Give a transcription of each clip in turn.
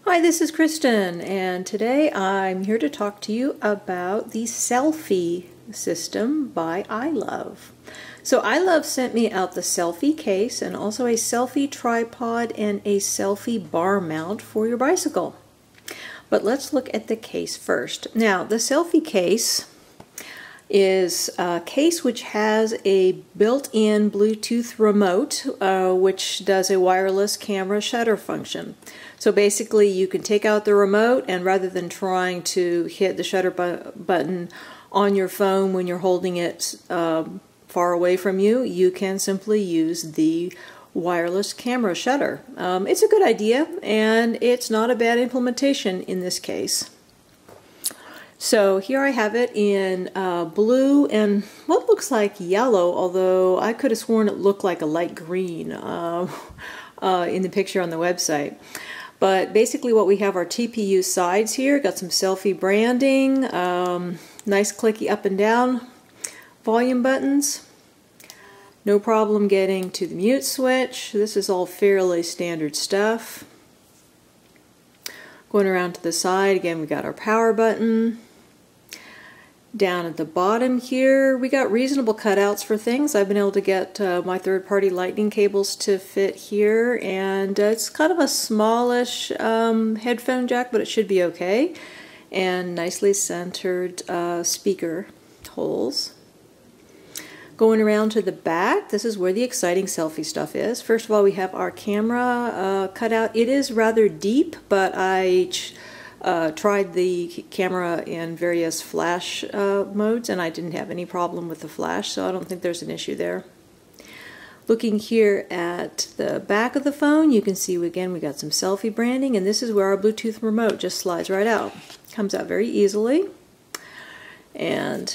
Hi, this is Kristen, and today I'm here to talk to you about the Selfie system by iLuv. So iLuv sent me out the Selfy Case and also a Selfie tripod and a Selfie bar mount for your bicycle. But let's look at the case first. Now, the Selfie Case is a case which has a built-in Bluetooth remote which does a wireless camera shutter function. So basically you can take out the remote, and rather than trying to hit the shutter button on your phone when you're holding it far away from you, you can simply use the wireless camera shutter. It's a good idea, and it's not a bad implementation in this case. So here I have it in blue and what looks like yellow, although I could have sworn it looked like a light green in the picture on the website. But basically what we have are TPU sides here, got some Selfie branding, nice clicky up and down volume buttons. No problem getting to the mute switch. This is all fairly standard stuff. Going around to the side, again we got our power button. Down at the bottom here, we got reasonable cutouts for things. I've been able to get my third-party lightning cables to fit here, and it's kind of a smallish headphone jack, but it should be okay. And nicely centered speaker holes. Going around to the back, this is where the exciting selfie stuff is. First of all, we have our camera cutout. It is rather deep, but I tried the camera in various flash modes, and I didn't have any problem with the flash, so I don't think there's an issue there. Looking here at the back of the phone, you can see again we got some Selfie branding, and this is where our Bluetooth remote just slides right out. Comes out very easily. And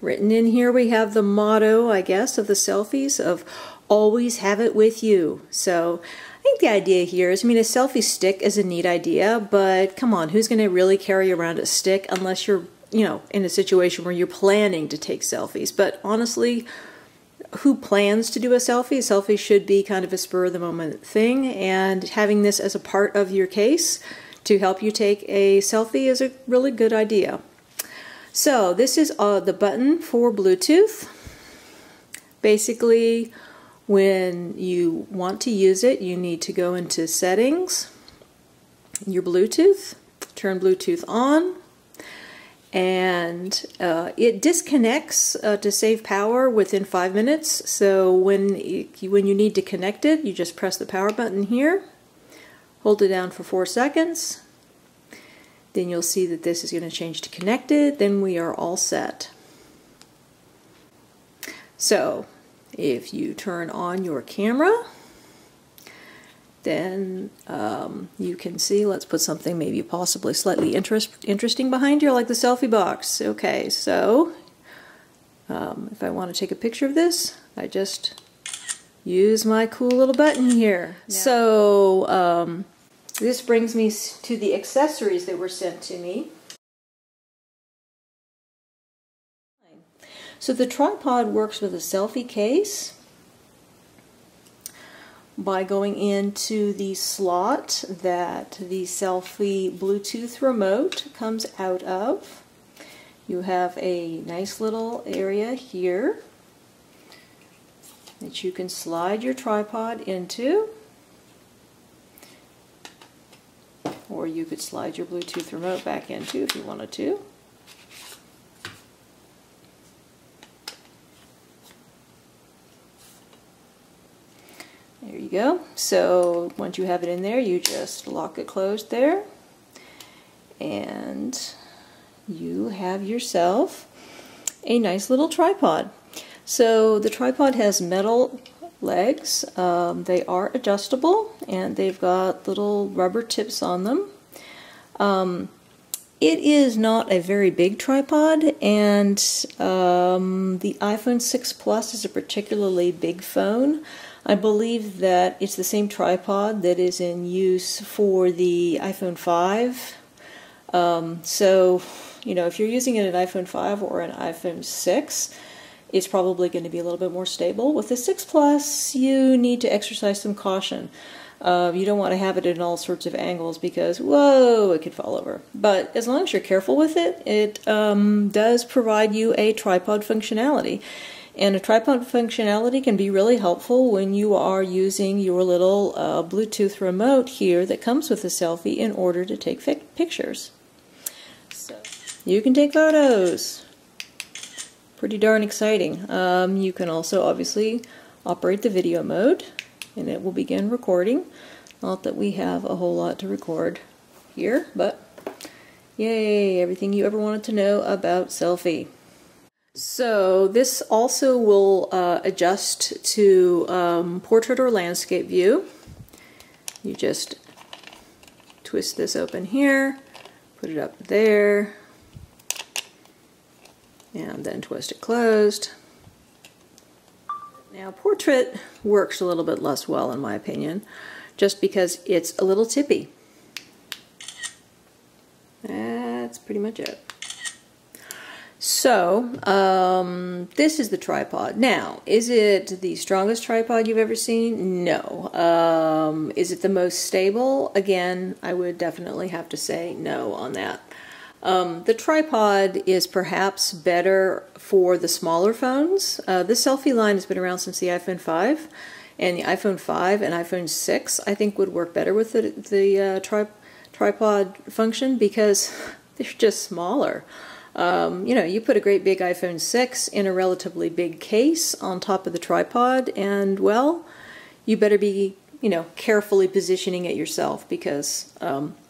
written in here we have the motto, I guess, of the selfies of always have it with you. So I think the idea here is, a selfie stick is a neat idea, but come on, who's going to really carry around a stick unless you're, in a situation where you're planning to take selfies? But honestly, who plans to do a selfie? A selfie should be kind of a spur-of-the-moment thing, and having this as a part of your case to help you take a selfie is a really good idea. So this is the button for Bluetooth. Basically, when you want to use it, you need to go into Settings, your Bluetooth, turn Bluetooth on, and it disconnects to save power within 5 minutes. So when you need to connect it, you just press the power button here, hold it down for 4 seconds, then you'll see that this is going to change to connected, then we are all set. So if you turn on your camera, then you can see, let's put something maybe possibly slightly interesting behind here, like the selfie box. Okay, so if I want to take a picture of this, I just use my cool little button here. Yeah. So this brings me to the accessories that were sent to me. So the tripod works with a Selfie case by going into the slot that the Selfie Bluetooth remote comes out of. You have a nice little area here that you can slide your tripod into, or you could slide your Bluetooth remote back into if you wanted to. There you go. So once you have it in there, you just lock it closed there, and you have yourself a nice little tripod. So the tripod has metal legs. They are adjustable, and they've got little rubber tips on them. It is not a very big tripod, and the iPhone 6 Plus is a particularly big phone. I believe that it's the same tripod that is in use for the iPhone 5. So, if you're using an iPhone 5 or an iPhone 6, it's probably going to be a little bit more stable. With the 6 Plus, you need to exercise some caution. You don't want to have it in all sorts of angles because, whoa, it could fall over. But as long as you're careful with it, it does provide you a tripod functionality. And a tripod functionality can be really helpful when you are using your little Bluetooth remote here that comes with the Selfie in order to take pictures. So you can take photos. Pretty darn exciting. You can also obviously operate the video mode and it will begin recording. Not that we have a whole lot to record here, but yay, everything you ever wanted to know about Selfie. So this also will adjust to portrait or landscape view. You just twist this open here, put it up there, and then twist it closed. Now portrait works a little bit less well in my opinion, just because it's a little tippy. That's pretty much it. So, this is the tripod. Now, is it the strongest tripod you've ever seen? No. Is it the most stable? Again, I would definitely have to say no on that. The tripod is perhaps better for the smaller phones. This Selfie line has been around since the iPhone 5, and the iPhone 5 and iPhone 6 I think would work better with the tripod function because they're just smaller. You know, you put a great big iPhone 6 in a relatively big case on top of the tripod and, well, you better be, you know, carefully positioning it yourself because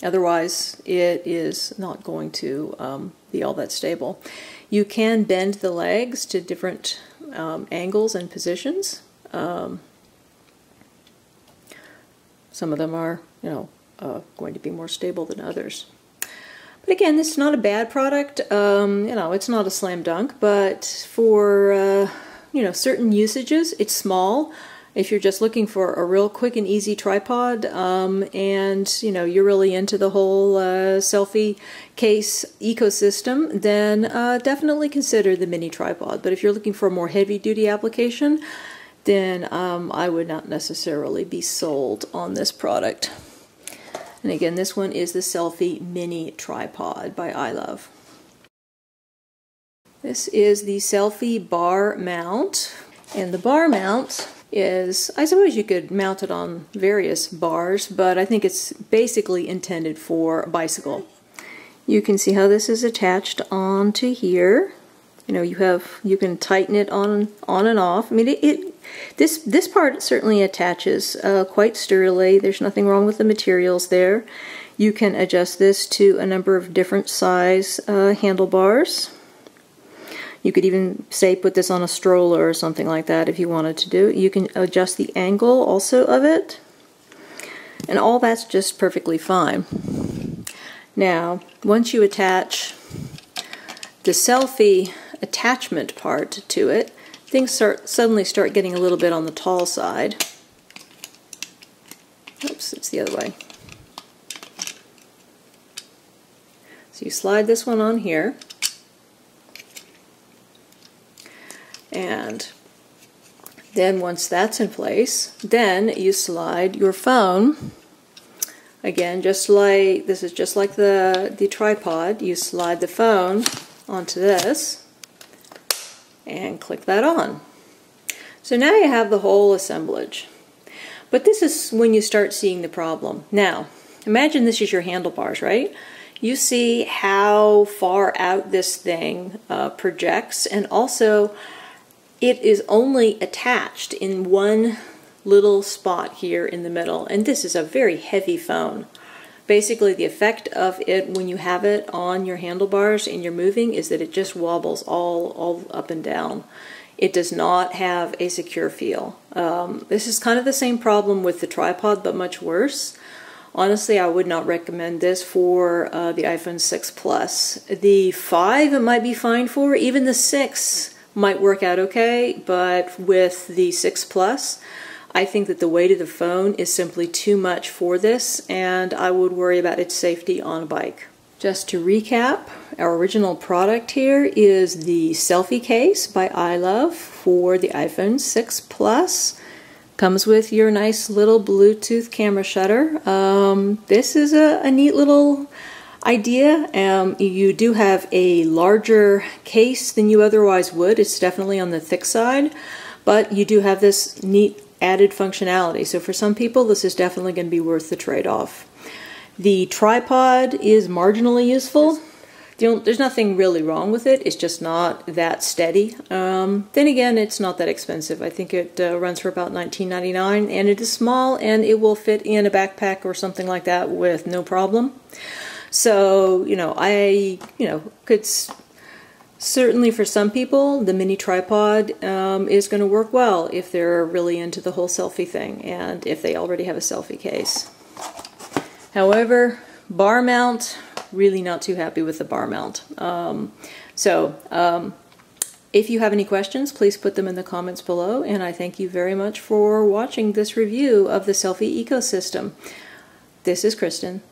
otherwise it is not going to be all that stable. You can bend the legs to different angles and positions. Some of them are, you know, going to be more stable than others. But again, this is not a bad product. You know, it's not a slam dunk, but for you know, certain usages, it's small. If you're just looking for a real quick and easy tripod, and you know you're really into the whole Selfie Case ecosystem, then definitely consider the mini tripod. But if you're looking for a more heavy-duty application, then I would not necessarily be sold on this product. And again, this one is the Selfie Mini Tripod by iLuv. This is the Selfie bar mount. And the bar mount is, I suppose you could mount it on various bars, but I think it's basically intended for a bicycle. You can see how this is attached onto here. You know, you can tighten it on and off. I mean, this part certainly attaches quite sturdily. There's nothing wrong with the materials there. You can adjust this to a number of different size handlebars. You could even, say, put this on a stroller or something like that if you wanted to do it. You can adjust the angle also of it. And all that's just perfectly fine. Now, once you attach the Selfie attachment part to it, things suddenly start getting a little bit on the tall side. Oops, it's the other way. So you slide this one on here, and then once that's in place, then you slide your phone. Again, just like this is just like the tripod. You slide the phone onto this and click that on. So now you have the whole assemblage. But this is when you start seeing the problem. Now, imagine this is your handlebars, right? You see how far out this thing projects, and also it is only attached in one little spot here in the middle, and this is a very heavy phone. Basically, the effect of it when you have it on your handlebars and you're moving is that it just wobbles all up and down. It does not have a secure feel. This is kind of the same problem with the tripod, but much worse. Honestly, I would not recommend this for the iPhone 6 Plus. The 5 it might be fine for, even the 6 might work out okay, but with the 6 Plus, I think that the weight of the phone is simply too much for this, and I would worry about its safety on a bike. Just to recap, our original product here is the Selfy Case by iLuv for the iPhone 6 Plus. Comes with your nice little Bluetooth camera shutter. This is a neat little idea. You do have a larger case than you otherwise would. It's definitely on the thick side, but you do have this neat added functionality. So for some people, this is definitely going to be worth the trade-off. The tripod is marginally useful. There's nothing really wrong with it. It's just not that steady. Then again, it's not that expensive. I think it runs for about $19.99, and it is small, and it will fit in a backpack or something like that with no problem. So, I could certainly, for some people, the mini tripod is going to work well if they're really into the whole selfie thing, and if they already have a selfie case. However, bar mount, really not too happy with the bar mount. If you have any questions, please put them in the comments below, and I thank you very much for watching this review of the Selfie ecosystem. This is Kristen.